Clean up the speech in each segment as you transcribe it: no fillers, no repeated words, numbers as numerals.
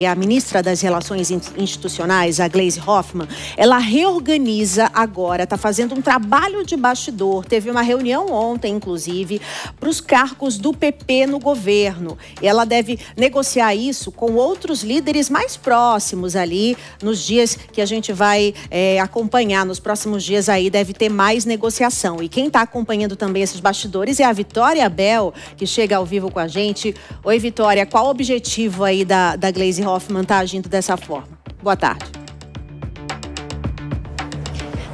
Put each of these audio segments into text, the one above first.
A ministra das Relações Institucionais, a Gleisi Hoffmann, ela reorganiza agora, está fazendo um trabalho de bastidor. Teve uma reunião ontem, inclusive, para os cargos do PP no governo. E ela deve negociar isso com outros líderes mais próximos ali, nos dias que a gente vai acompanhar. Nos próximos dias aí deve ter mais negociação. E quem está acompanhando também esses bastidores é a Vitória Bel, que chega ao vivo com a gente. Oi, Vitória, qual o objetivo aí da Gleisi Hoffmann está agindo dessa forma? Boa tarde.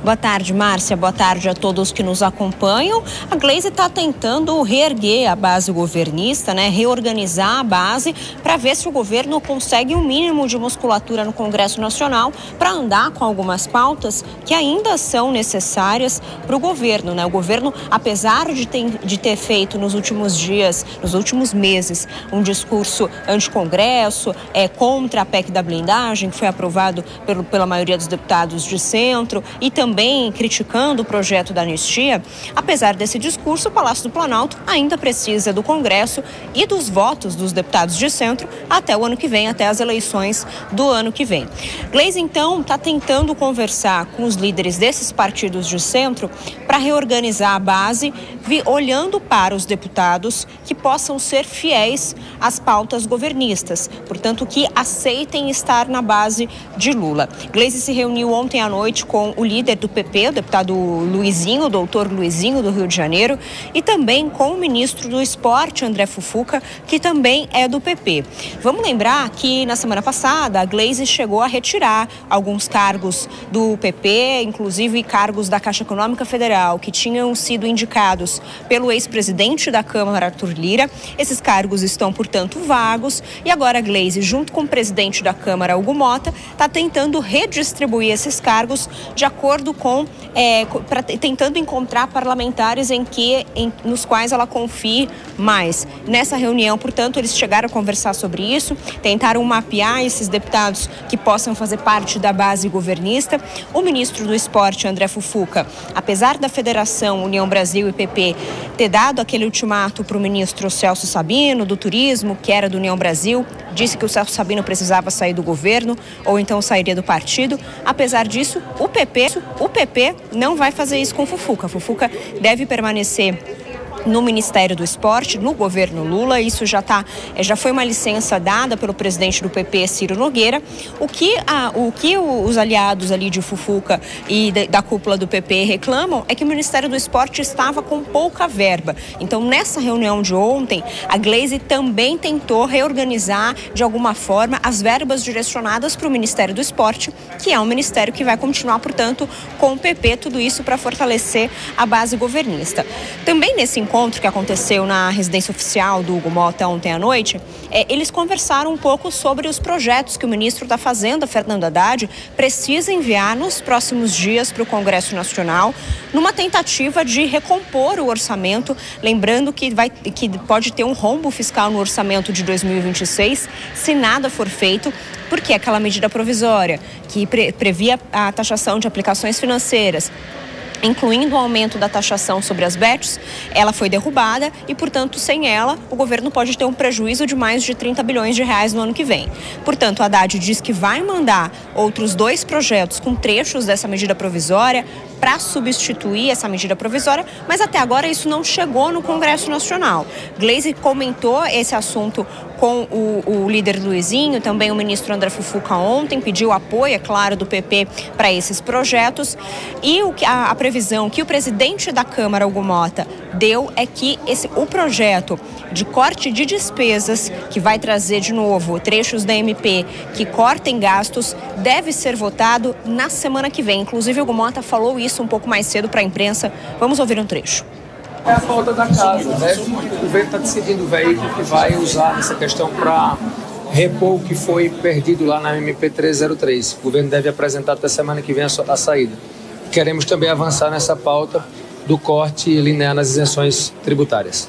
Boa tarde, Márcia. Boa tarde a todos que nos acompanham. A Gleisi está tentando reerguer a base governista, reorganizar a base para ver se o governo consegue um mínimo de musculatura no Congresso Nacional para andar com algumas pautas que ainda são necessárias para o governo. O governo, apesar de ter feito nos últimos dias, nos últimos meses, um discurso anti-Congresso, contra a PEC da blindagem, que foi aprovado pela maioria dos deputados de centro, e também criticando o projeto da anistia, apesar desse discurso, o Palácio do Planalto ainda precisa do Congresso e dos votos dos deputados de centro até o ano que vem, até as eleições do ano que vem. Gleisi, então, está tentando conversar com os líderes desses partidos de centro para reorganizar a base, olhando para os deputados que possam ser fiéis às pautas governistas, portanto, que aceitem estar na base de Lula. Gleisi se reuniu ontem à noite com o líder do PP, o deputado Luizinho, o doutor Luizinho, do Rio de Janeiro, e também com o ministro do Esporte, André Fufuca, que também é do PP. Vamos lembrar que na semana passada a Gleisi chegou a retirar alguns cargos do PP, inclusive cargos da Caixa Econômica Federal, que tinham sido indicados pelo ex-presidente da Câmara, Arthur Lira. Esses cargos estão, portanto, vagos, e agora a Gleisi, junto com o presidente da Câmara, Hugo Motta, está tentando redistribuir esses cargos de acordo com, tentando encontrar parlamentares nos quais ela confie mais. Nessa reunião, portanto, eles chegaram a conversar sobre isso, tentaram mapear esses deputados que possam fazer parte da base governista. O ministro do Esporte, André Fufuca, apesar da Federação, União Brasil e PP ter dado aquele ultimato para o ministro Celso Sabino, do Turismo, que era do União Brasil, disse que o Celso Sabino precisava sair do governo ou então sairia do partido. Apesar disso, o PP não vai fazer isso com o Fufuca. Fufuca deve permanecer no Ministério do Esporte, no governo Lula. Isso já foi uma licença dada pelo presidente do PP, Ciro Nogueira. O que os aliados ali de Fufuca e da cúpula do PP reclamam é que o Ministério do Esporte estava com pouca verba. Então, nessa reunião de ontem, a Gleisi também tentou reorganizar de alguma forma as verbas direcionadas para o Ministério do Esporte, que é um ministério que vai continuar, portanto, com o PP, tudo isso para fortalecer a base governista. Também nesse encontro que aconteceu na residência oficial do Hugo Motta ontem à noite, eles conversaram um pouco sobre os projetos que o ministro da Fazenda, Fernando Haddad, precisa enviar nos próximos dias para o Congresso Nacional, numa tentativa de recompor o orçamento, lembrando que pode ter um rombo fiscal no orçamento de 2026, se nada for feito, porque aquela medida provisória que previa a taxação de aplicações financeiras, incluindo o aumento da taxação sobre as bets, ela foi derrubada e, portanto, sem ela, o governo pode ter um prejuízo de mais de 30 bilhões de reais no ano que vem. Portanto, a Haddad diz que vai mandar outros 2 projetos com trechos dessa medida provisória para substituir essa medida provisória, mas até agora isso não chegou no Congresso Nacional. Gleisi comentou esse assunto com o líder Luizinho, também o ministro André Fufuca ontem, pediu apoio, é claro, do PP para esses projetos, e a previsão que o presidente da Câmara, Hugo Motta, deu é que o projeto de corte de despesas, que vai trazer de novo trechos da MP que cortem gastos, deve ser votado na semana que vem. Inclusive, o Hugo Motta falou isso um pouco mais cedo para a imprensa. Vamos ouvir um trecho. É a falta da casa, O governo está decidindo o veículo que vai usar essa questão para repor o que foi perdido lá na MP 303. O governo deve apresentar até semana que vem a saída. Queremos também avançar nessa pauta do corte linear nas isenções tributárias.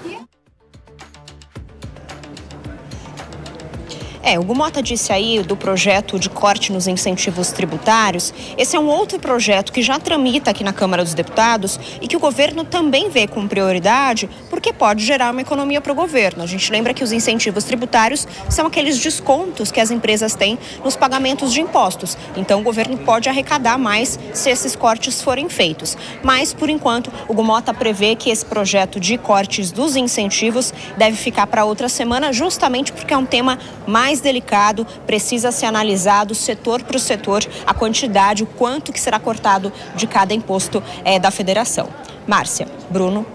O Hugo Motta disse aí do projeto de corte nos incentivos tributários. Esse é um outro projeto que já tramita aqui na Câmara dos Deputados e que o governo também vê com prioridade, porque pode gerar uma economia para o governo. A gente lembra que os incentivos tributários são aqueles descontos que as empresas têm nos pagamentos de impostos. Então, o governo pode arrecadar mais se esses cortes forem feitos. Mas, por enquanto, o Hugo Motta prevê que esse projeto de cortes dos incentivos deve ficar para outra semana, justamente porque é um tema mais delicado, precisa ser analisado setor por setor, a quantidade, o quanto que será cortado de cada imposto da federação. Márcia, Bruno.